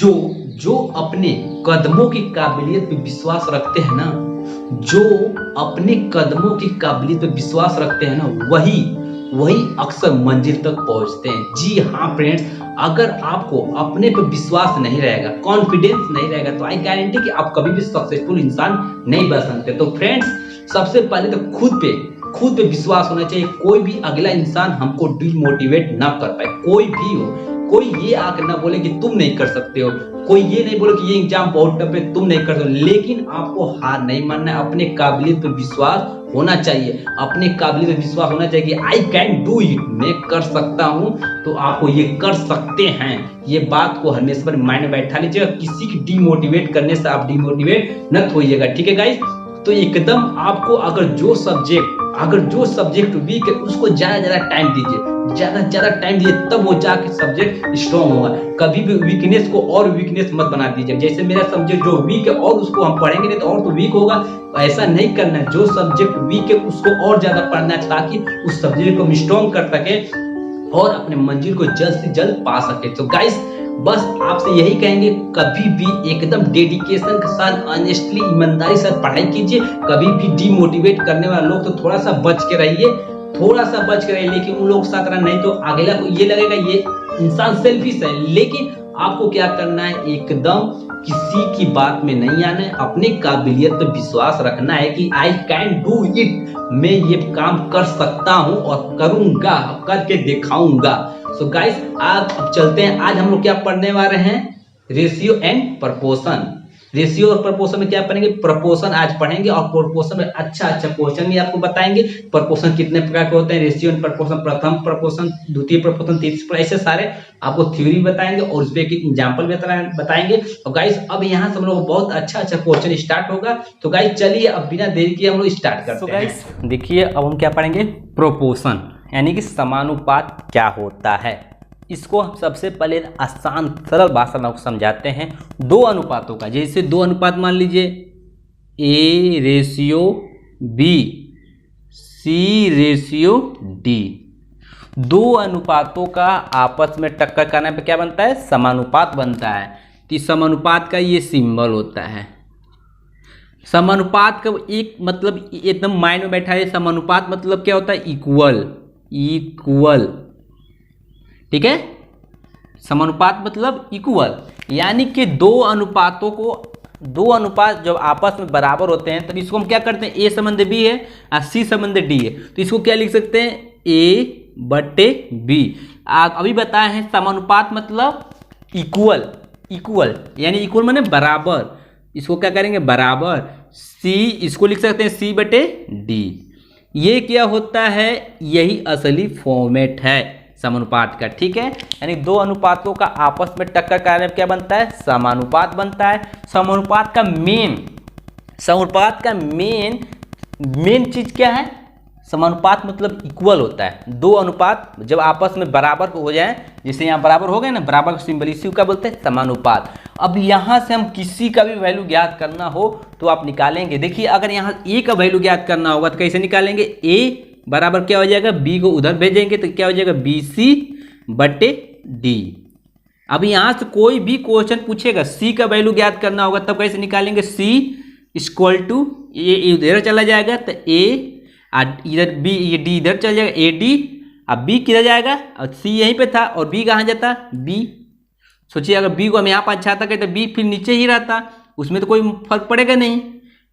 जो जो अपने कदमों की काबिलियत पे विश्वास रखते हैं ना, जो अपने कदमों की काबिलियत पे विश्वास रखते हैं ना, वही वही अक्सर मंजिल तक पहुंचते हैं। जी हाँ फ्रेंड्स, अगर आपको अपने पे विश्वास नहीं रहेगा, कॉन्फिडेंस नहीं रहेगा, तो आई गारंटी कि आप कभी भी सक्सेसफुल इंसान नहीं बन सकते। तो फ्रेंड्स, सबसे पहले तो खुद पे विश्वास होना चाहिए। कोई भी अगला इंसान हमको डिमोटिवेट ना कर पाए, कोई भी हो। कोई ये आकर ना बोले कि तुम नहीं कर सकते हो, कोई ये नहीं बोले कि ये एग्जाम बहुत टफ है तुम नहीं कर सकते, लेकिन आपको हार नहीं मानना है। अपने काबिलियत पे विश्वास होना चाहिए, अपने काबिलियत पे विश्वास होना चाहिए कि आई कैन डू इट, मैं कर सकता हूं। तो आपको ये कर सकते हैं, ये बात को हमेशा माइंड में बैठा लीजिएगा। किसी की डिमोटिवेट करने से आप डिमोटिवेट न होइएगा, ठीक है गाइस। तो एकदम आपको अगर जो सब्जेक्ट वीक है उसको ज्यादा टाइम दीजिए, ज्यादा टाइम दीजिए, तब वो जाके सब्जेक्ट स्ट्रॉन्ग होगा। कभी भी वीकनेस को और वीकनेस मत बना दीजिए। जैसे मेरा सब्जेक्ट जो वीक है और उसको हम पढ़ेंगे नहीं तो और तो वीक होगा, ऐसा नहीं करना है। जो सब्जेक्ट वीक है उसको और ज्यादा पढ़ना है ताकि उस सब्जेक्ट को हम स्ट्रॉन्ग कर सके और अपने मंजिल को जल्द से जल्द पा सके। तो गाइस, बस आपसे यही कहेंगे, कभी भी एकदम डेडिकेशन के साथ, ऑनेस्टली, ईमानदारी से पढ़ाई कीजिए। कभी भी डिमोटिवेट करने वाले लोग तो थोड़ा सा बच के रहिए, लेकिन उन लोग के साथ रहना, नहीं तो अगला को ये लगेगा ये इंसान सेल्फिश है। लेकिन आपको क्या करना है, एकदम किसी की बात में नहीं आना है, अपने काबिलियत पे विश्वास रखना है कि आई कैन डू इट, मैं ये काम कर सकता हूं और करूंगा, करके दिखाऊंगा। सो गाइस, आज अब चलते हैं। आज हम लोग क्या पढ़ने वाले हैं, रेशियो एंड प्रपोर्शन। रेशियो और प्रपोर्शन में क्या पढ़ेंगे, प्रपोर्शन आज पढ़ेंगे और प्रपोर्शन में अच्छा क्वेश्चन भी आपको बताएंगे। प्रपोर्शन कितने प्रकार के होते हैं, रेशियो एंड प्रपोर्शन, प्रथम प्रपोर्शन, द्वितीय प्रपोर्शन, तीसरा, ऐसे सारे आपको थ्योरी बताएंगे और उसपे एक एग्जांपल बताएंगे। और गाइस, अब यहाँ से हम लोग बहुत अच्छा क्वेश्चन स्टार्ट होगा। तो गाइस चलिए, अब बिना देरी किए हम लोग स्टार्ट करते हैं। गाइस देखिए, अब हम क्या पढ़ेंगे, प्रोपोर्शन, यानी कि समानुपात क्या होता है। इसको हम सबसे पहले आसान सरल भाषा में समझाते हैं। दो अनुपातों का, जैसे दो अनुपात मान लीजिए A/B, C/D, दो अनुपातों का आपस में टक्कर करने पे क्या बनता है, समानुपात बनता है। तो समानुपात का ये सिंबल होता है। समानुपात का एक मतलब एकदम माइंड में बैठा है, समानुपात मतलब क्या होता है, इक्वल, ठीक है। समानुपात मतलब इक्वल, यानी कि दो अनुपात जब आपस में बराबर होते हैं तो इसको हम क्या करते हैं, A संबंध B है और C संबंध D है, तो इसको क्या लिख सकते हैं, A/B। अभी बताए हैं समानुपात मतलब इक्वल, यानी इक्वल माने बराबर। इसको क्या करेंगे, बराबर। C, इसको लिख सकते हैं C/D। ये क्या होता है, यही असली फॉर्मेट है समानुपात का, ठीक है। यानी दो अनुपातों का आपस में टक्कर करने पर क्या बनता है, समानुपात बनता है। समानुपात का मेन चीज क्या है, समानुपात मतलब इक्वल होता है। दो अनुपात जब आपस में बराबर हो जाए, जैसे यहाँ बराबर हो गए ना, बराबर का सिंबल, इसी को क्या बोलते हैं, समानुपात। अब यहाँ से हम किसी का भी वैल्यू ज्ञात करना हो तो आप निकालेंगे। देखिए, अगर यहाँ A का वैल्यू ज्ञात करना होगा तो कैसे निकालेंगे, A बराबर क्या हो जाएगा, B को उधर भेजेंगे तो क्या हो जाएगा, BC/D। अब यहाँ से कोई भी क्वेश्चन पूछेगा, C का वैल्यू ज्ञात करना होगा तब कैसे निकालेंगे, C = A, इधर चला जाएगा तो A, इधर B, ये D इधर चला जाएगा, AD। अब B किधर जाएगा, और C यहीं पे था और B कहाँ जाता, B। सोचिए, अगर B को हम यहाँ पर अच्छा था तो B फिर नीचे ही रहता, उसमें तो कोई फर्क पड़ेगा नहीं।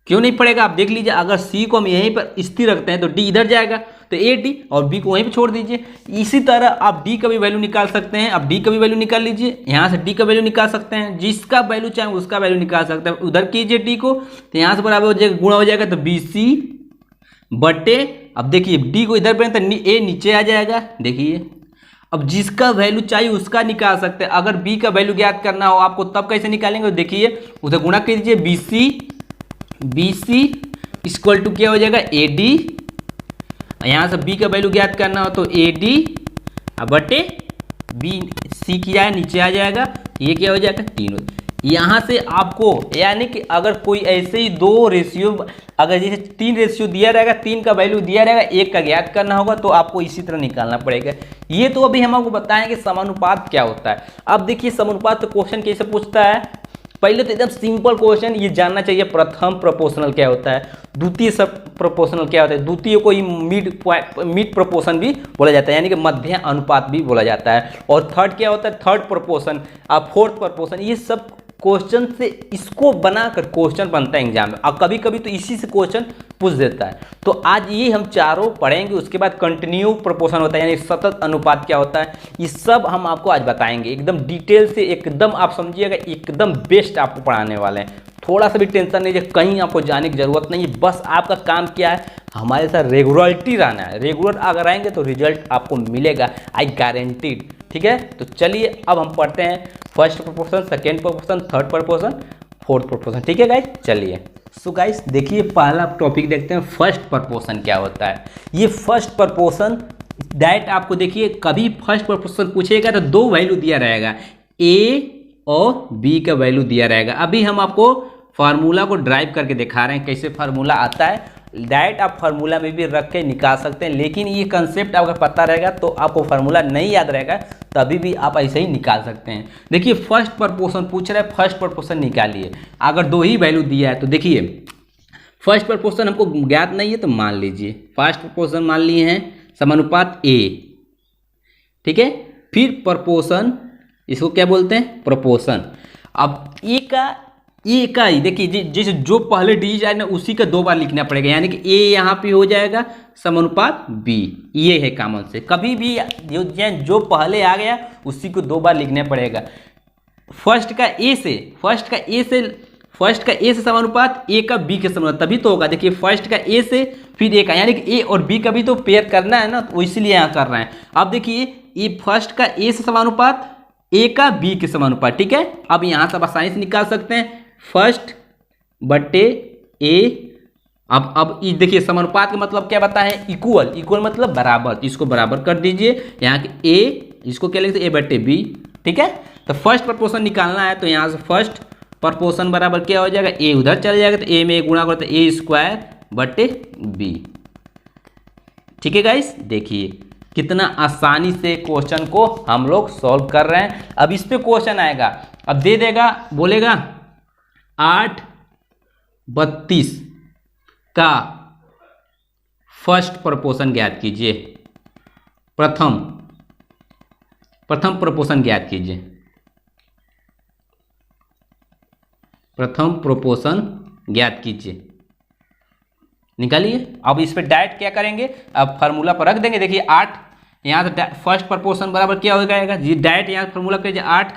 क्यों नहीं पड़ेगा, आप देख लीजिए। अगर C को हम यहीं पर स्थिर रखते हैं तो D इधर जाएगा, तो AD, और B को वहीं पे छोड़ दीजिए। इसी तरह आप D का भी वैल्यू निकाल सकते हैं। अब D का भी वैल्यू निकाल लीजिए, यहाँ से D का वैल्यू निकाल सकते हैं, जिसका वैल्यू चाहे उसका वैल्यू निकाल सकते हैं। उधर कीजिए D को, तो यहाँ से बराबर हो जाएगा, गुणा हो जाएगा, तो BC/, अब देखिए D को इधर पे तो A नीचे आ जाएगा। देखिए, अब जिसका वैल्यू चाहिए उसका निकाल सकते हैं। अगर B का वैल्यू ज्ञात करना हो आपको तब कैसे निकालेंगे, देखिए उधर गुणा कीजिए, BC = क्या हो जाएगा, AD। यहाँ से B का वैल्यू ज्ञात करना हो तो AD/B, C की जाए नीचे आ जाएगा, ये क्या हो जाएगा, 3। यहाँ से आपको यानी कि अगर कोई ऐसे ही दो रेशियो, अगर जैसे 3 रेशियो दिया रहेगा, 3 का वैल्यू दिया रहेगा, 1 का ज्ञात करना होगा, तो आपको इसी तरह निकालना पड़ेगा। ये तो अभी हम आपको बताएंगे समानुपात क्या होता है। अब देखिए समानुपात तो क्वेश्चन कैसे पूछता है। पहले तो एकदम सिंपल क्वेश्चन ये जानना चाहिए, प्रथम प्रोपोर्शनल क्या होता है, द्वितीय सब प्रोपोर्शनल क्या होता है, द्वितीय को ही मिड प्रोपोर्शन भी बोला जाता है, यानी कि मध्य अनुपात भी बोला जाता है। और थर्ड क्या होता है, थर्ड प्रोपोर्शन, अब फोर्थ प्रोपोर्शन। ये सब क्वेश्चन से इसको बनाकर क्वेश्चन बनता है एग्जाम में, और कभी कभी तो इसी से क्वेश्चन पूछ देता है। तो आज ये हम चारों पढ़ेंगे। उसके बाद कंटिन्यू प्रोपोर्शन होता है, यानी सतत अनुपात क्या होता है, ये सब हम आपको आज बताएंगे एकदम डिटेल से, एकदम आप समझिएगा, एकदम बेस्ट आपको पढ़ाने वाले हैं। थोड़ा सा भी टेंशन नहीं है, कहीं आपको जाने की जरूरत नहीं है। बस आपका काम क्या है, हमारे साथ रेगुलरिटी रहना है। रेगुलर अगर आएंगे तो रिजल्ट आपको मिलेगा, आई गारंटीड। ठीक है, तो चलिए अब हम पढ़ते हैं first proportion, second proportion, third proportion, fourth proportion. ठीक है गाइस, चलिए। सो गाइस देखिए, पहला टॉपिक देखते हैं, फर्स्ट प्रोपोर्शन क्या होता है। ये फर्स्ट प्रोपोर्शन डायरेक्ट आपको देखिए, कभी फर्स्ट प्रोपोर्शन पूछेगा तो 2 वैल्यू दिया रहेगा, ए और बी का वैल्यू दिया रहेगा। अभी हम आपको फार्मूला को ड्राइव करके दिखा रहे हैं कैसे फार्मूला आता है। डायरेक्ट आप फार्मूला में भी रख के निकाल सकते हैं, लेकिन ये कंसेप्ट आपका पता रहेगा तो आपको फार्मूला नहीं याद रहेगा तभी भी आप ऐसे ही निकाल सकते हैं। देखिए फर्स्ट प्रोपोर्शन पूछ रहा है, फर्स्ट प्रोपोर्शन निकालिए। अगर 2 ही वैल्यू दिया है तो देखिए फर्स्ट प्रोपोर्शन हमको ज्ञात नहीं है, तो मान लीजिए फर्स्ट प्रोपोर्शन मान लिए हैं समानुपात ए। ठीक है, फिर प्रोपोर्शन, इसको क्या बोलते हैं, प्रोपोर्शन। अब ए का ही देखिए, जैसे जो पहले डिजिट आए ना उसी का 2 बार लिखना पड़ेगा, यानी कि ए यहाँ पे हो जाएगा समानुपात बी। ये है कॉमन से, कभी भी जो पहले आ गया उसी को 2 बार लिखना पड़ेगा। फर्स्ट का ए से समानुपात ए का बी के समानुपात, तभी तो होगा। देखिए फर्स्ट का ए से फिर ए का, यानी कि ए और बी का भी तो पेयर करना है ना, तो इसीलिए यहाँ कर रहे हैं। अब देखिए ये फर्स्ट का ए से समानुपात, ए का बी के समानुपात। ठीक है, अब यहाँ से आप आसानी से निकाल सकते हैं, फर्स्ट बटे ए। अब ये देखिए समानुपात का मतलब क्या बताएं, इक्वल। इक्वल मतलब बराबर, इसको बराबर कर दीजिए। यहाँ के ए, इसको क्या लिखते हैं, ए बटे बी। ठीक है, तो फर्स्ट प्रोपोर्शन निकालना है, तो यहाँ से फर्स्ट प्रोपोर्शन बराबर क्या हो जाएगा, ए उधर चल जाएगा, तो ए में गुणा करते ए स्क्वायर बटे बी। ठीक है गाइस, देखिए कितना आसानी से क्वेश्चन को हम लोग सॉल्व कर रहे हैं। अब इस पे क्वेश्चन आएगा, अब दे देगा, बोलेगा 8/32 का फर्स्ट प्रोपोर्शन ज्ञात कीजिए। प्रथम प्रोपोर्शन ज्ञात कीजिए, प्रथम प्रोपोर्शन ज्ञात कीजिए, निकालिए। अब इस पे डायरेक्ट क्या करेंगे, अब फार्मूला पर रख देंगे। देखिए 8 यहाँ से फर्स्ट प्रोपोर्शन बराबर क्या हो जाएगा जी, डायरेक्ट यहाँ फार्मूला करिए, 8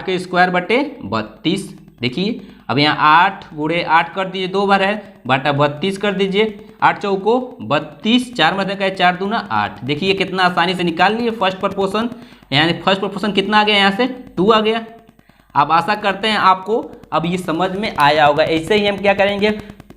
का स्क्वायर बटे 32। देखिए अब यहाँ 8 गुणे 8 कर दीजिए, 2 बार है, बटा 32 कर दीजिए। 8 चौको 32, 4 में का 4 दूना 8। देखिए कितना आसानी से निकाल लिए फर्स्ट प्रोपोर्शन। यानी फर्स्ट प्रोपोर्शन कितना आ गया, यहाँ से 2 आ गया। अब आशा करते हैं आपको अब ये समझ में आया होगा। ऐसे ही हम क्या करेंगे,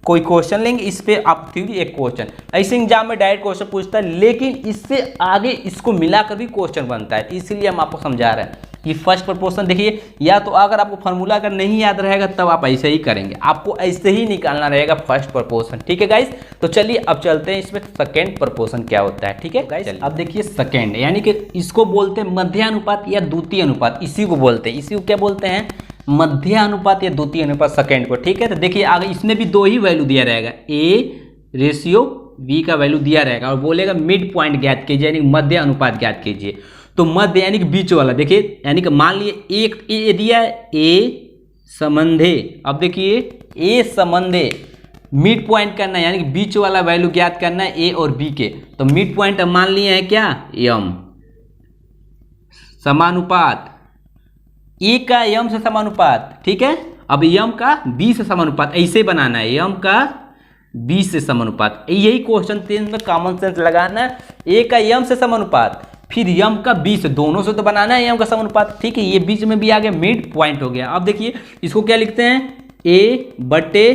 कोई क्वेश्चन लेंगे, इस पे आप थ्योरी एक क्वेश्चन, ऐसे एग्जाम में डायरेक्ट क्वेश्चन पूछता है, लेकिन इससे आगे इसको मिलाकर भी क्वेश्चन बनता है, इसीलिए हम आपको समझा रहे हैं कि फर्स्ट प्रोपोर्शन देखिए, या तो अगर आपको फार्मूला अगर नहीं याद रहेगा तब आप ऐसे ही करेंगे, आपको ऐसे ही निकालना रहेगा फर्स्ट प्रोपोर्शन। ठीक है गाइस, तो चलिए अब चलते हैं इसमें सेकेंड प्रोपोर्शन क्या होता है। ठीक है गाइस, अब देखिए सेकेंड, यानी कि इसको बोलते हैं मध्य अनुपात या द्वितीय अनुपात, इसी को बोलते हैं, इसी को क्या बोलते हैं, मध्य अनुपात या द्वितीय अनुपात सेकेंड को। ठीक है, तो देखिए आगे इसमें भी 2 ही वैल्यू दिया रहेगा, ए रेशियो बी का वैल्यू दिया रहेगा, और बोलेगा मिड पॉइंट ज्ञात कीजिए, यानी मध्य अनुपात ज्ञात कीजिए। तो मध्य यानी कि बीच वाला, देखिए यानी कि मान लिए एक ए दिया है, ए संबंधे। अब देखिए ए संबंधे मिड पॉइंट करना है, यानी कि बीच वाला वैल्यू ज्ञात करना है ए और बी के। तो मिड पॉइंट मान लिए हैं क्या, यम। समानुपात ए का यम से समानुपात। ठीक है, अब यम का बी से समानुपात, ऐसे बनाना है, यम का बी से समानुपात। यही क्वेश्चन 3 में कॉमन सेंस लगाना है, ए का यम से समानुपात, फिर यम का बी से, दोनों से तो बनाना है यम का समानुपात। ठीक है, ये बीच में भी आ गया, मिड पॉइंट हो गया। अब देखिए इसको क्या लिखते हैं, ए बटे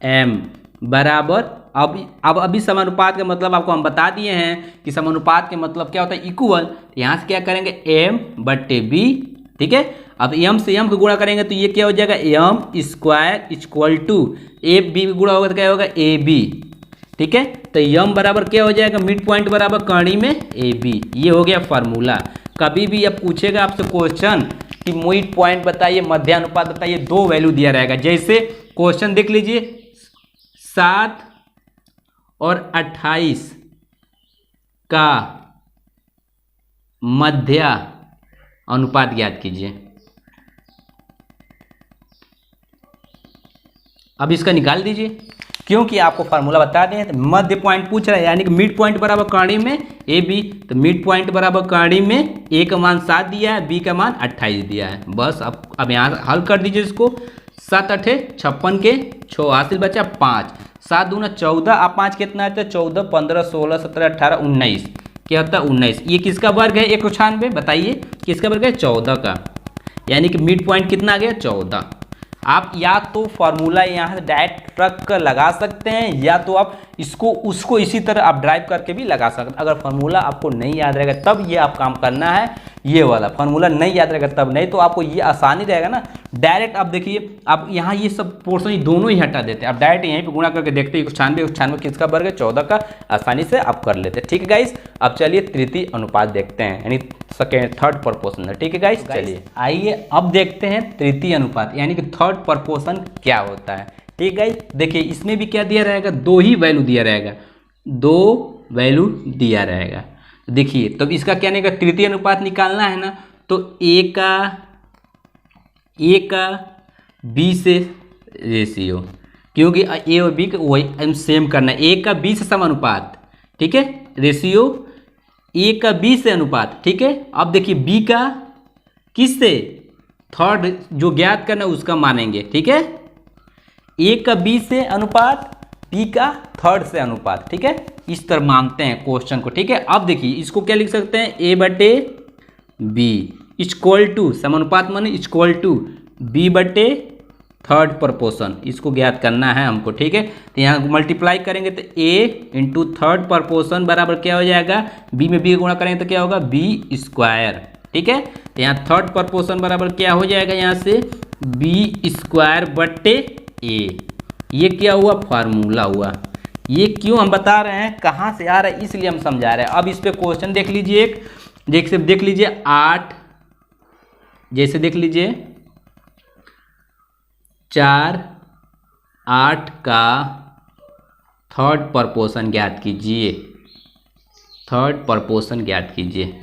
एम बराबर, अब अभी समानुपात का मतलब आपको हम बता दिए हैं कि समानुपात के मतलब क्या होता है, इक्वल। यहाँ से क्या करेंगे, एम बटे बी ठीक है। अब एम से एम को गुणा करेंगे तो ये क्या हो जाएगा, m square equal to a b गुणा होगा तो क्या होगा, ए बी। ठीक है, तो एम बराबर क्या हो जाएगा, मिड पॉइंट बराबर कड़ी में ए बी। ये हो गया फार्मूला। कभी भी अब पूछेगा आपसे क्वेश्चन कि मिड पॉइंट बताइए, मध्य अनुपात बताइए, दो वैल्यू दिया रहेगा। जैसे क्वेश्चन देख लीजिए, 7 और 28 का मध्य अनुपात ज्ञात कीजिए। अब इसका निकाल दीजिए, क्योंकि आपको फार्मूला बता दें। तो मध्य पॉइंट पूछ रहा है, यानी कि मिड पॉइंट बराबर कड़ी में ए बी। तो मिड पॉइंट बराबर कड़ी में ए का मान 7 दिया है, बी का मान 28 दिया है। बस अब यहाँ हल कर दीजिए इसको। 7 8 56 के 6 हासिल बचा 5, 7 दूना 14, आप 5 कितना आता है, 14 15 16 17 18 19, क्या होता है 19। ये किसका वर्ग है, 196, बताइए किसका वर्ग है, 14 का। यानी कि मिड पॉइंट कितना आ गया, 14। आप या तो फॉर्मूला यहाँ से डायरेक्ट रख कर लगा सकते हैं, या तो आप उसको इसी तरह आप ड्राइव करके भी लगा सकते हैं। अगर फार्मूला आपको नहीं याद रहेगा तब ये आप काम करना है, ये वाला फार्मूला नहीं याद रहेगा तब नहीं, तो आपको ये आसानी रहेगा ना। डायरेक्ट आप देखिए, आप यहाँ ये सब पोर्शन दोनों ही हटा देते हैं, आप डायरेक्ट यहीं पे गुणा करके देखते हैं 96 किसका वर्ग है, 14 का। आसानी से आप कर लेते हैं। ठीक है गाइस, अब चलिए तृतीय अनुपात देखते हैं, यानी थर्ड प्रपोर्शनल। ठीक है गाइस, चलिए आइए अब देखते हैं तृतीय अनुपात, यानी कि थर्ड प्रपोर्शन क्या होता है। ठीक है गाइस, देखिए इसमें भी क्या दिया रहेगा, दो ही वैल्यू दिया रहेगा, दो वैल्यू दिया रहेगा। देखिए तो इसका क्या नहीं, तृतीय अनुपात निकालना है ना, तो ए का बी से रेशियो, क्योंकि ए और बी का वही सेम करना है। ए का बी से समानुपात, ठीक है, रेशियो ए का बी से अनुपात। ठीक है, अब देखिए बी का किससे, थर्ड जो ज्ञात करना उसका मानेंगे। ठीक है, ए का बी से अनुपात, बी का थर्ड से अनुपात। ठीक है, इस तरह मानते हैं क्वेश्चन को। ठीक है, अब देखिए इसको क्या लिख सकते हैं, ए बटे बी इक्वल टू, समानुपात माने इक्वल टू बी बटे थर्ड प्रपोर्शन, इसको ज्ञात करना है हमको। ठीक है, तो यहाँ मल्टीप्लाई करेंगे तो ए इंटू थर्ड प्रपोर्शन बराबर क्या हो जाएगा, बी में बी गुणा करेंगे तो क्या होगा, बी स्क्वायर। ठीक है, तो यहाँ थर्ड प्रपोर्शन बराबर क्या हो जाएगा, यहाँ से बी स्क्वायर बटे ए। ये क्या हुआ, फार्मूला हुआ। ये क्यों हम बता रहे हैं, कहाँ से आ रहा है, इसलिए हम समझा रहे हैं। अब इस पे क्वेश्चन देख लीजिए, देख लीजिए 8, जैसे देख लीजिए 4 8 का थर्ड प्रपोर्शन ज्ञात कीजिए, थर्ड प्रपोर्शन ज्ञात कीजिए।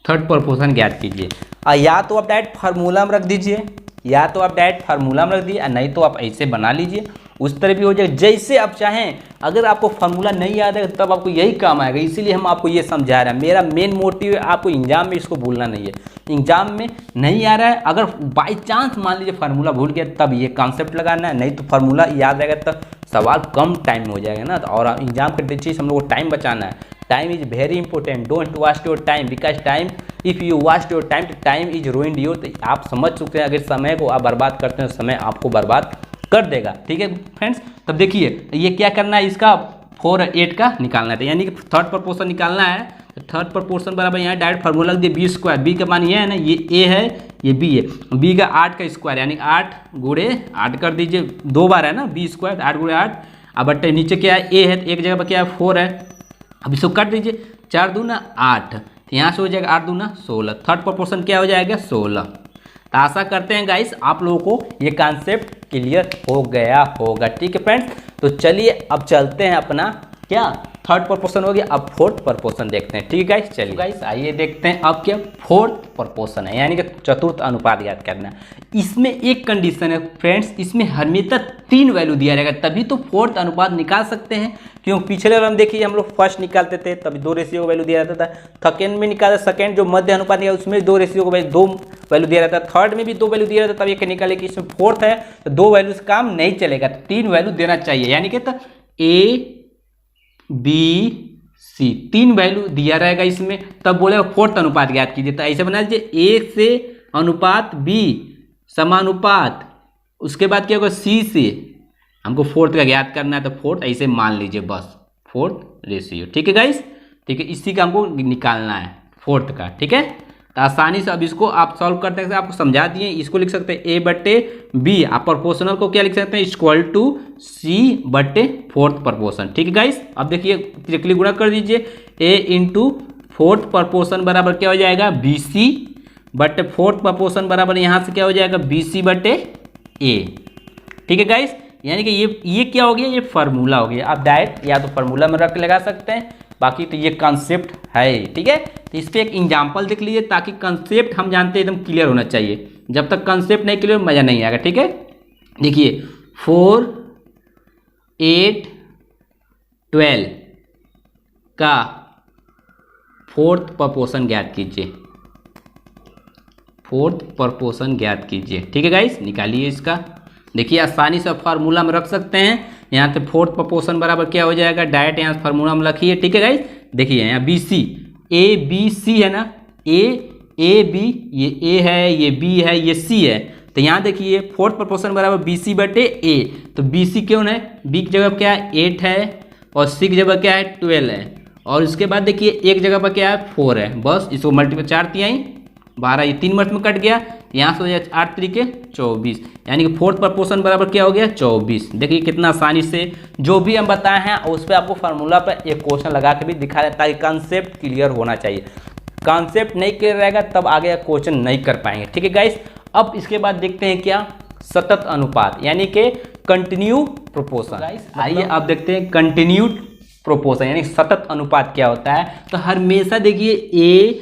थर्ड प्रपोर्शन ज्ञात कीजिए। या तो आप डायरेक्ट फार्मूला में रख दीजिए, या तो आप डायरेक्ट फार्मूला में रख दीजिए, नहीं तो आप ऐसे बना लीजिए, उस तरह भी हो जाएगा, जैसे आप चाहें। अगर आपको फार्मूला नहीं याद है तब आपको यही काम आएगा, इसीलिए हम आपको ये समझा रहे हैं। मेरा मेन मोटिव है आपको एग्जाम में इसको भूलना नहीं है। एग्जाम में नहीं आ रहा है, अगर बाई चांस मान लीजिए फार्मूला भूल गया तब ये कॉन्सेप्ट लगाना है, नहीं तो फार्मूला याद रहेगा तब सवाल कम टाइम में हो जाएगा ना। और एग्जाम के चीज़ हम लोग को टाइम बचाना है। Time is very important, don't waste your time, because time if you waste your time तो टाइम इज रूइंड यू। तो आप समझ चुके हैं, अगर समय को आप बर्बाद करते हैं समय आपको बर्बाद कर देगा। ठीक है फ्रेंड्स, तब देखिए ये क्या करना है, इसका 4 8 का निकालना है, यानी कि थर्ड प्रपोर्शन निकालना है। तो थर्ड प्रपोर्शन बराबर यहाँ डायरेक्ट फार्मूला लग दिया, बी स्क्वायर, बी का मान ये है ना, ये ए है, ये बी है, बी का 8 का स्क्वायर, यानी 8 गुणे 8 कर दीजिए, 2 बार है ना, बी स्क्वायर 8 गुणे 8। अब बटे नीचे क्या है, ए है, तो एक जगह पर क्या है 4 है। अब इसको काट दीजिए, 4 दूना 8, तो यहाँ से हो जाएगा 8 दूना 16, थर्ड प्रपोर्शन क्या हो जाएगा 16। तो आशा करते हैं गाइस आप लोगों को ये कॉन्सेप्ट क्लियर हो गया होगा। ठीक है फ्रेंड्स, तो चलिए अब चलते हैं अपना क्या, थर्ड प्रपोर्शन हो गया, अब फोर्थ प्रपोर्शन देखते हैं। ठीक है गाइस, चलिए गाइस आइए देखते हैं अब क्या फोर्थ प्रपोर्शन है, यानी कि चतुर्थ अनुपात याद करना है। इसमें एक कंडीशन है फ्रेंड्स, इसमें हमेशा 3 वैल्यू दिया रहेगा, तभी तो फोर्थ अनुपात निकाल सकते हैं। क्योंकि पिछले वाले में देखिए हम लोग फर्स्ट निकालते थे तभी 2 रेशियो का वैल्यू दिया जाता था, सेकेंड में निकाला, सेकेंड जो मध्य अनुपात है उसमें 2 रेशियो का 2 वैल्यू दिया रहता है, थर्ड में भी 2 वैल्यू दिया रहता है, तब ये निकाले कि इसमें फोर्थ है तो 2 वैल्यू से काम नहीं चलेगा, 3 वैल्यू देना चाहिए। यानी कि ए बी सी 3 वैल्यू दिया रहेगा इसमें, तब बोलेगा फोर्थ अनुपात ज्ञात कीजिए। तो ऐसे बना दीजिए, ए से अनुपात बी समानुपात, उसके बाद क्या होगा सी से हमको फोर्थ का ज्ञात करना है, तो फोर्थ ऐसे मान लीजिए, बस फोर्थ रेशियो। ठीक है गाइस, ठीक है, इसी का हमको निकालना है फोर्थ का। ठीक है, तो आसानी से अब इसको आप सॉल्व करते हैं, आपको समझा दिए। इसको लिख सकते हैं A/B, आप प्रोपोर्शनल को क्या लिख सकते हैं, इक्वल टू C/4th प्रोपोर्शन। ठीक है गाइस, अब देखिए त्रिकली गुणा कर दीजिए, A इंटू 4th प्रोपोर्शन बराबर क्या हो जाएगा, BC/4th प्रोपोर्शन बराबर यहाँ से क्या हो जाएगा, BC/A। ठीक है गाइस, यानी कि ये क्या हो गया, ये फार्मूला हो गया। आप डायरेक्ट या तो फार्मूला में रख लगा सकते हैं, बाकी तो ये कॉन्सेप्ट है। ठीक है, तो इस पे एक एग्जांपल देख लीजिए, ताकि कॉन्सेप्ट हम जानते हैं एकदम क्लियर होना चाहिए। जब तक कॉन्सेप्ट नहीं क्लियर मजा नहीं आएगा। ठीक है, देखिए 4, 8, 12 का 4th प्रोपोर्शन ज्ञात कीजिए, 4th प्रोपोर्शन ज्ञात कीजिए। ठीक है गाइस, निकालिए इसका। देखिए आसानी से फार्मूला में रख सकते हैं, यहाँ पे 4th प्रोपोर्शन बराबर क्या हो जाएगा, डायरेक्ट यहाँ फार्मूला में रखिए। ठीक है गाइस, देखिए यहाँ BC, ABC है ना, A B, ये A है, ये B है, ये C है। तो यहाँ देखिए 4th प्रोपोर्शन बराबर BC/A। तो BC क्यों है, B की जगह क्या है 8 है, और C की जगह क्या है 12 है, और उसके बाद देखिए एक जगह पर क्या है 4 है। बस इसको मल्टीप्लाई 4 तिहाई 12, ये 3 मिनट में कट गया। यहाँ से हो जाए 8 तरीके 24, यानी कि 4th प्रोपोर्शन बराबर क्या हो गया 24। देखिए कितना आसानी से जो भी हम बताए हैं उस पर आपको फार्मूला पर एक क्वेश्चन लगा के भी दिखा रहे हैं, ताकि कॉन्सेप्ट क्लियर होना चाहिए। कॉन्सेप्ट नहीं क्लियर रहेगा तब आगे क्वेश्चन नहीं कर पाएंगे। ठीक है गाइस, अब इसके बाद देखते हैं क्या, सतत अनुपात यानी कि कंटिन्यू प्रोपोर्शन। आइए अब देखते हैं कंटिन्यूड प्रोपोर्शन यानी सतत अनुपात क्या होता है। तो हमेशा देखिए A,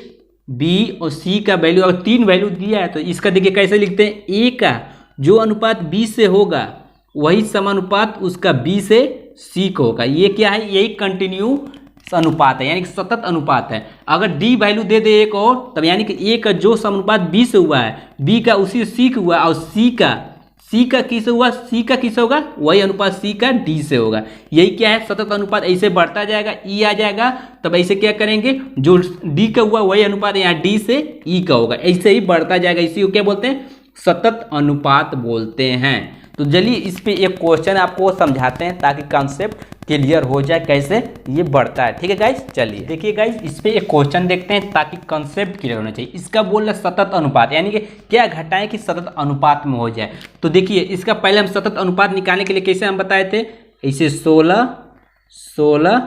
B और C का वैल्यू, अगर 3 वैल्यू दिया है तो इसका देखिए कैसे लिखते हैं, A का जो अनुपात B से होगा वही समानुपात उसका B से C को होगा। ये क्या है, यही कंटिन्यू अनुपात है, यानी कि सतत अनुपात है। अगर D वैल्यू दे दे एक और, तब यानी कि A का जो समानुपात B से हुआ है, B का उसी C का हुआ, और C का किससे हुआ, C का किससे होगा, वही अनुपात C का D से होगा। यही क्या है, सतत अनुपात। ऐसे बढ़ता जाएगा, E आ जाएगा, तब ऐसे क्या करेंगे, जो D का हुआ वही अनुपात यहाँ D से E का होगा, ऐसे ही बढ़ता जाएगा। इसी को क्या बोलते हैं, सतत अनुपात बोलते हैं। तो चलिए इस पे एक क्वेश्चन आपको समझाते हैं, ताकि कॉन्सेप्ट क्लियर हो जाए कैसे ये बढ़ता है। ठीक है गाइस, चलिए देखिए गाइस, इस पे एक क्वेश्चन देखते हैं ताकि कॉन्सेप्ट क्लियर होना चाहिए। इसका बोल रहा है सतत अनुपात, यानी कि क्या घटाएं कि सतत अनुपात में हो जाए। तो देखिए इसका पहले हम सतत अनुपात निकालने के लिए कैसे हम बताए थे, ऐसे 16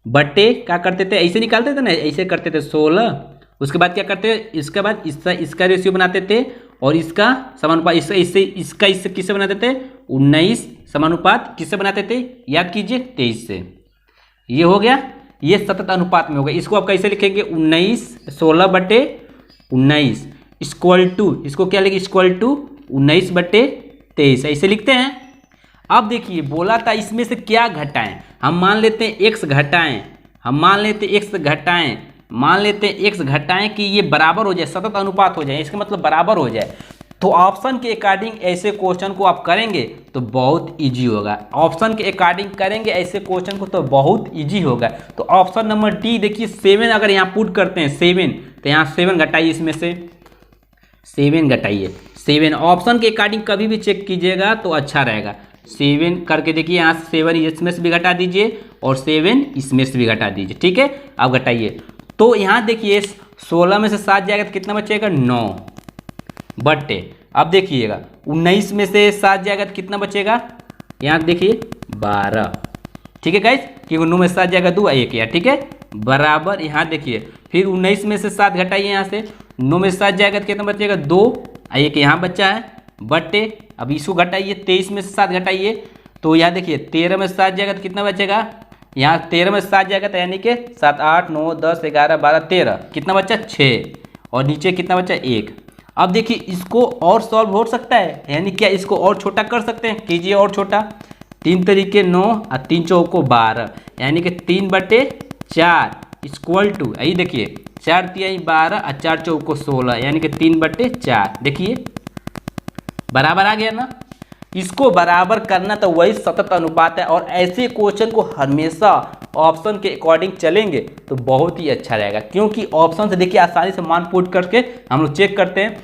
बटे क्या करते थे, ऐसे निकालते थे ना, ऐसे करते थे 16। उसके बाद क्या करते थे, इसके बाद इसका रेशियो बनाते थे, और इसका समानुपात इसका किससे बनाते थे, 19 समानुपात किससे बनाते थे, याद कीजिए 23 से। ये हो गया, ये सतत अनुपात में हो गया। इसको आप कैसे लिखेंगे, 16 इक्वल टू, इसको क्या लिखेंगे, इक्वल टू 19/23, ऐसे लिखते हैं। अब देखिए बोला था इसमें से क्या घटाएं, हम मान लेते हैं x घटाएं, मान लेते हैं x घटाएं कि ये बराबर हो जाए, सतत अनुपात हो जाए, इसका मतलब बराबर हो जाए। तो ऑप्शन के अकॉर्डिंग ऐसे क्वेश्चन को आप करेंगे तो बहुत इजी होगा। ऑप्शन के अकॉर्डिंग करेंगे ऐसे क्वेश्चन को तो बहुत इजी होगा। तो ऑप्शन नंबर डी देखिए 7 अगर यहाँ पुट करते हैं 7, तो यहाँ 7 घटाइए, इसमें से 7 घटाइए। 7 ऑप्शन के अकॉर्डिंग कभी भी चेक कीजिएगा तो अच्छा रहेगा। 7 करके देखिए, यहाँ से 7 इसमें से भी घटा दीजिए, और 7 इसमें से भी घटा दीजिए। ठीक है, अब घटाइए। तो यहाँ देखिए 16 में से 7 जाएगा तो कितना बचेगा, 9 बटे, अब देखिएगा 19 में से 7 जाएगा तो कितना बचेगा, यहाँ देखिए 12। ठीक है गाइस, क्योंकि 9 में से 7 जाएगा 2 1 यार। ठीक है, बराबर यहाँ देखिए, फिर 19 में से 7 घटाइए, यहाँ से 9 में से 7 जाएगा तो कितना बचेगा, 2 1 यहाँ बच्चा है, बटे अब इसको घटाइए, 23 में से 7 घटाइए, तो यहाँ देखिए 13 में से 7 जाएगा तो कितना बचेगा, यहाँ 13 में 7 जाएगा तो यानी कि 7 8 9 10 11 12 13, कितना बच्चा 6, और नीचे कितना बच्चा 1। अब देखिए इसको और सॉल्व हो सकता है, यानी क्या इसको और छोटा कर सकते हैं, कीजिए और छोटा। 3 तरीके 9 और 3 चौको 12, यानी कि 3/4 इक्वल टू, यही देखिए 4 तिहाई 12 और 4 चौको 16, यानी कि 3/4। देखिए बराबर आ गया ना। इसको बराबर करना तो वही सतत अनुपात है, और ऐसे क्वेश्चन को हमेशा ऑप्शन के अकॉर्डिंग चलेंगे तो बहुत ही अच्छा रहेगा, क्योंकि ऑप्शन से देखिए आसानी से मान पुट करके हम लोग चेक करते हैं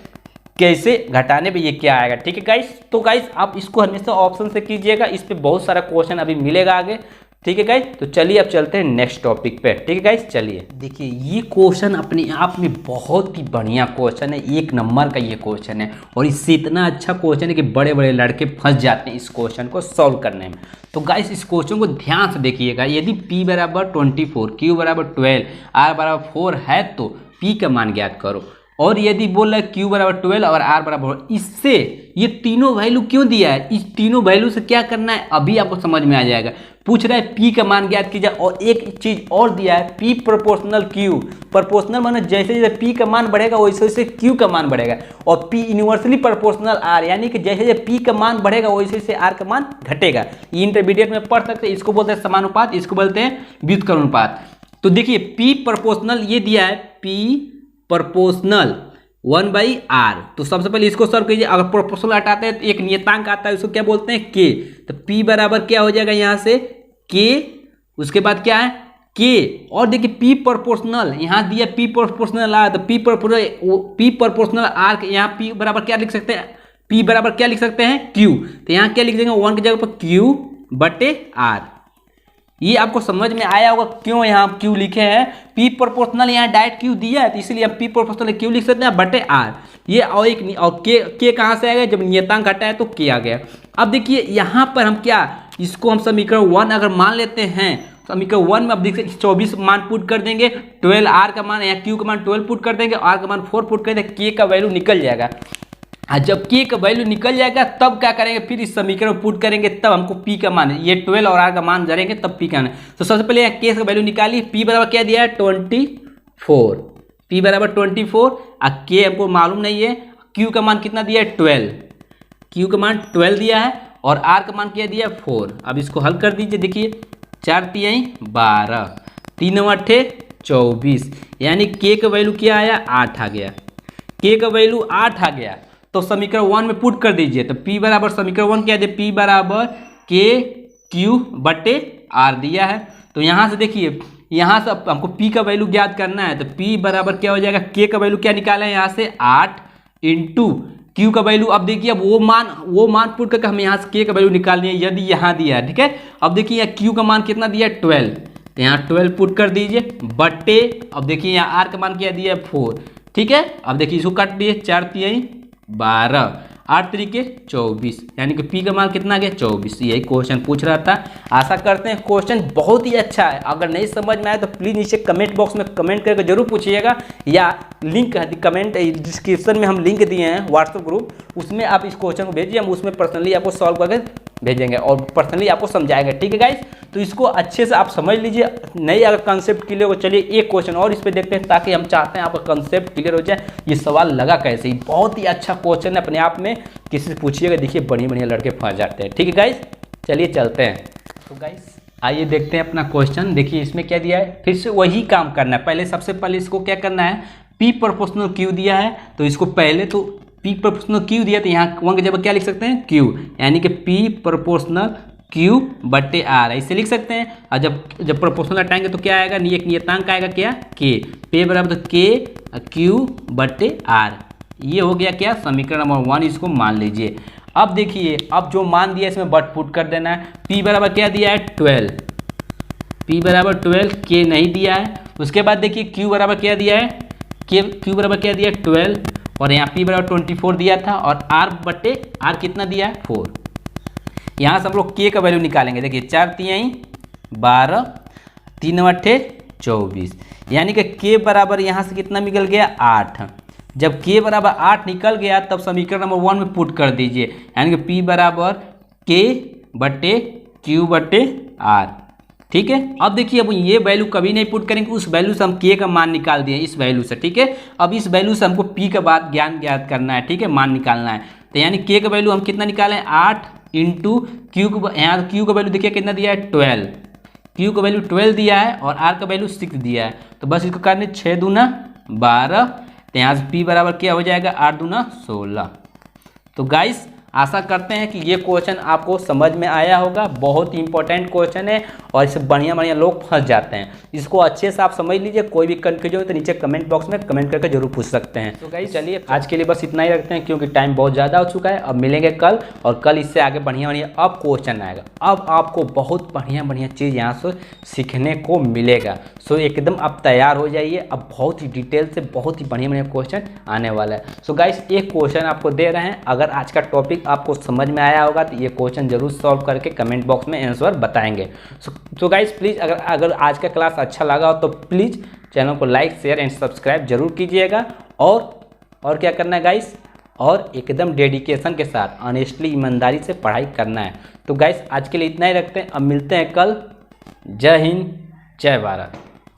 कैसे घटाने पे ये क्या आएगा। ठीक है गाइस, तो गाइस आप इसको हमेशा ऑप्शन से कीजिएगा, इस पे बहुत सारा क्वेश्चन अभी मिलेगा आगे, ठीक है गाइस, तो चलिए अब चलते हैं नेक्स्ट टॉपिक पे। ठीक है गाइस, चलिए देखिए ये क्वेश्चन अपने आप में बहुत ही बढ़िया क्वेश्चन है, 1 नंबर का ये क्वेश्चन है और इससे इतना अच्छा क्वेश्चन है कि बड़े बड़े लड़के फंस जाते हैं इस क्वेश्चन को सॉल्व करने में। तो गाइस इस क्वेश्चन को ध्यान से देखिएगा, यदि p बराबर 24, q बराबर 12, r बराबर 4 है तो p का मान ज्ञात करो। और यदि बोल रहा है q बराबर 12 और r बराबर, इससे ये तीनों वैल्यू क्यों दिया है, इस तीनों वैल्यू से क्या करना है अभी आपको समझ में आ जाएगा। पूछ रहा है p का मान ज्ञात कीजिए और एक चीज और दिया है p प्रोपोर्शनल q। प्रोपोर्शनल माने जैसे जैसे p का मान बढ़ेगा वैसे वैसे q का मान बढ़ेगा, और p इन्वर्सली प्रोपोर्शनल r, यानी कि जैसे जैसे p का मान बढ़ेगा वैसे वैसे r का मान घटेगा। ये इंटरमीडिएट में पढ़ सकते हैं, इसको बोलते हैं समानुपात, इसको बोलते हैं व्युत्क्रम अनुपात। तो देखिए p प्रोपोर्शनल ये दिया है, p प्रोपोर्शनल 1/r, तो सबसे पहले इसको सॉल्व कीजिए। अगर प्रोपोर्शनल हटाते हैं तो एक नियतांक आता है, उसको क्या बोलते हैं k, तो p बराबर क्या हो जाएगा यहाँ से k, उसके बाद क्या है k, और देखिए p प्रोपोर्शनल यहाँ दिया, p प्रोपोर्शनल r, तो p प्रोपोर्शनल r यहाँ p बराबर क्या लिख सकते हैं, p बराबर क्या लिख सकते हैं q, तो यहाँ क्या लिख देंगे 1 की जगह पर q/r। ये आपको समझ में आया होगा क्यों यहाँ q लिखे हैं, p प्रोपोर्शनल यहाँ डायरेक्ट q दिया है तो इसीलिए हम p प्रोपोर्शनल q लिख सकते हैं बटे r। ये और एक और k कहाँ से आएगा, जब नियतांक हटा है तो k आ गया। अब देखिए यहाँ पर हम क्या, इसको हम समीकरण 1 अगर मान लेते हैं, समीकरण 1 में अब देखिए 24 मान पुट कर देंगे, 12 r का मान या q का मान 12 पुट कर देंगे, r का मान 4 पुट कर देंगे, k का वैल्यू निकल जाएगा। जब k का वैल्यू निकल जाएगा तब क्या करेंगे, फिर इस समीकरण में पुट करेंगे, तब हमको p का मान, ये 12 और r का मान जरेंगे तब p का मान। तो सबसे पहले यहाँ k का वैल्यू निकालिए, p बराबर क्या दिया है 24, p बराबर 24 और k हमको मालूम नहीं है, q का मान कितना दिया है 12, q का मान 12 दिया है और r का मान क्या दिया है 4। अब इसको हल कर दीजिए, देखिए 4 तिहाई 12, 3 8 24, यानी k का वैल्यू क्या आया 8 आ गया, k का वैल्यू 8 आ गया। तो समीकरण 1 में पुट कर दीजिए, तो p बराबर समीकरण 1 क्या है, p बराबर k q/r दिया है। तो यहाँ से देखिए, यहाँ से हमको p का वैल्यू ज्ञात करना है, तो p बराबर क्या हो जाएगा, k का वैल्यू क्या निकाला है यहाँ से 8 इंटू q का वैल्यू। अब देखिए अब वो मान पुट करके हम यहाँ से k का वैल्यू निकालनी है, यदि यहाँ दिया है, ठीक है। अब देखिए यहाँ q का मान कितना दिया है 12, तो यहाँ 12 पुट कर दीजिए बटे, अब देखिए यहाँ r का मान क्या दिया है 4, ठीक है। अब देखिए इसको काट दीजिए, 4 तिहाई 12, 8 तरीके 24, यानी कि p का मान कितना आ गया 24। यही क्वेश्चन पूछ रहा था। आशा करते हैं क्वेश्चन बहुत ही अच्छा है। अगर नहीं समझ में आए तो प्लीज़ नीचे कमेंट बॉक्स में कमेंट करके जरूर पूछिएगा, या लिंक कमेंट डिस्क्रिप्शन में हम लिंक दिए हैं व्हाट्सएप ग्रुप, उसमें आप इस क्वेश्चन को भेजिए, हम उसमें पर्सनली आपको सॉल्व करके भेजेंगे और पर्सनली आपको समझाएंगे, ठीक है गाइस। तो इसको अच्छे से आप समझ लीजिए, नहीं अगर कंसेप्ट क्लियर हो, चलिए एक क्वेश्चन और इस पे देखते हैं, ताकि हम चाहते हैं आपका कंसेप्ट क्लियर हो जाए। ये सवाल लगा कैसे, ही बहुत ही अच्छा क्वेश्चन है अपने आप में, किसी से पूछिएगा, देखिए बढ़िया बढ़िया लड़के फंस जाते हैं, ठीक है गाइस। चलिए चलते हैं। तो गाइस आइए देखते हैं अपना क्वेश्चन। देखिए इसमें क्या दिया है, फिर से वही काम करना है। पहले सबसे पहले इसको क्या करना है, p प्रोपोर्शनल q दिया है, तो इसको पहले तो p प्रोपोर्शनल q दिया, तो यहाँ 1 की जगह क्या लिख सकते हैं q, यानी कि p प्रोपोर्शनल q/r ऐसे लिख सकते हैं। और जब प्रोपोर्शनल हटाएंगे तो क्या आएगा, एक नियतांक आएगा क्या k, p बराबर k q/r। ये हो गया क्या समीकरण नंबर 1, इसको मान लीजिए। अब देखिए अब जो मान दिया इसमें बट पुट कर देना है। p बराबर क्या दिया है 12, p बराबर 12, k नहीं दिया है। उसके बाद देखिए q बराबर क्या दिया है, q बराबर क्या दिया है 12, और यहाँ p बराबर 24 दिया था, और r/r कितना दिया है 4। यहाँ से हम लोग k का वैल्यू निकालेंगे। देखिए 4 तिहाई 12, 3 8 24, यानी कि k बराबर यहाँ से कितना निकल गया 8। जब k बराबर 8 निकल गया तब समीकरण नंबर 1 में पुट कर दीजिए, यानी कि p बराबर k/q/r, ठीक है। अब देखिए अब ये वैल्यू कभी नहीं पुट करेंगे, उस वैल्यू से हम k का मान निकाल दिए इस वैल्यू से, ठीक है। अब इस वैल्यू से हमको p का ज्ञात करना है, ठीक है, मान निकालना है। तो यानी k का वैल्यू हम कितना निकालें 8 इंटू q, यहाँ q का वैल्यू देखिए कितना दिया है 12, q का वैल्यू 12 दिया है और r का वैल्यू 6 दिया है। तो बस इसको करने 6 दूना 12, तो यहाँ से p बराबर क्या हो जाएगा 8 दूना 16। तो गाइस आशा करते हैं कि ये क्वेश्चन आपको समझ में आया होगा। बहुत ही इंपॉर्टेंट क्वेश्चन है और इससे बढ़िया बढ़िया लोग फंस जाते हैं। इसको अच्छे से आप समझ लीजिए। कोई भी कंफ्यूजन हो तो नीचे कमेंट बॉक्स में कमेंट करके जरूर पूछ सकते हैं। तो गाइस चलिए आज के लिए बस इतना ही रखते हैं, क्योंकि टाइम बहुत ज़्यादा हो चुका है। अब मिलेंगे कल, और कल इससे आगे बढ़िया बढ़िया अब क्वेश्चन आएगा। अब आपको बहुत बढ़िया बढ़िया चीज़ यहाँ से सीखने को मिलेगा। सो एकदम आप तैयार हो जाइए। अब बहुत ही डिटेल से बहुत ही बढ़िया बढ़िया क्वेश्चन आने वाला है। सो गाइस एक क्वेश्चन आपको दे रहे हैं, अगर आज का टॉपिक आपको समझ में आया होगा तो ये क्वेश्चन जरूर सॉल्व करके कमेंट बॉक्स में आंसर बताएंगे। सो गाइस प्लीज़ अगर आज का क्लास अच्छा लगा हो तो प्लीज़ चैनल को लाइक शेयर एंड सब्सक्राइब जरूर कीजिएगा। और क्या करना है गाइस, और एकदम डेडिकेशन के साथ ऑनेस्टली ईमानदारी से पढ़ाई करना है। तो गाइस आज के लिए इतना ही रखते हैं। अब मिलते हैं कल। जय हिंद, जय भारत।